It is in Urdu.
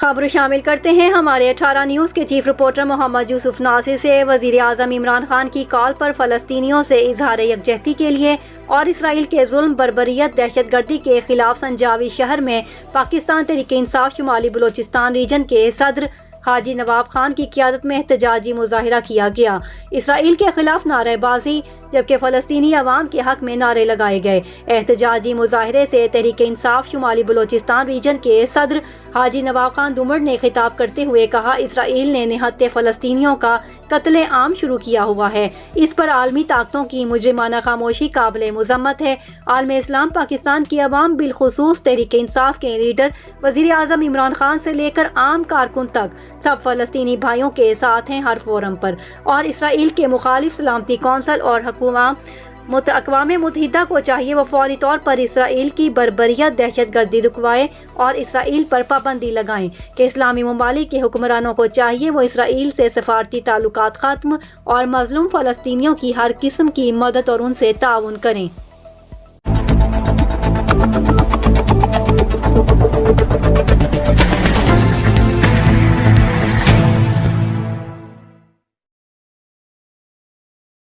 خبر شامل کرتے ہیں ہمارے 18 نیوز کے چیف رپورٹر محمد یوسف ناصر سے۔ وزیر اعظم عمران خان کی کال پر فلسطینیوں سے اظہار یکجہتی کے لیے اور اسرائیل کے ظلم، بربریت، دہشت گردی کے خلاف سنجاوی شہر میں پاکستان تحریک انصاف شمالی بلوچستان ریجن کے صدر حاجی نواب خان کی قیادت میں احتجاجی مظاہرہ کیا گیا۔ اسرائیل کے خلاف نعرہ بازی جبکہ فلسطینی عوام کے حق میں نعرے لگائے گئے۔ احتجاجی مظاہرے سے تحریک انصاف شمالی بلوچستان ریجن کے صدر حاجی نواب خان دمڑ نے خطاب کرتے ہوئے کہا، اسرائیل نے نہتے فلسطینیوں کا قتل عام شروع کیا ہوا ہے۔ اس پر عالمی طاقتوں کی مجرمانہ خاموشی قابل مذمت ہے۔ عالم اسلام، پاکستان کی عوام، بالخصوص تحریک انصاف کے لیڈر وزیر اعظم عمران خان سے لے کر عام کارکن تک سب فلسطینی بھائیوں کے ساتھ ہیں ہر فورم پر، اور اسرائیل کے مخالف سلامتی کونسل اور اقوام متحدہ کو چاہیے وہ فوری طور پر اسرائیل کی بربریت، دہشت گردی رکوائے اور اسرائیل پر پابندی لگائیں کہ اسلامی ممالک کے حکمرانوں کو چاہیے وہ اسرائیل سے سفارتی تعلقات ختم اور مظلوم فلسطینیوں کی ہر قسم کی مدد اور ان سے تعاون کریں۔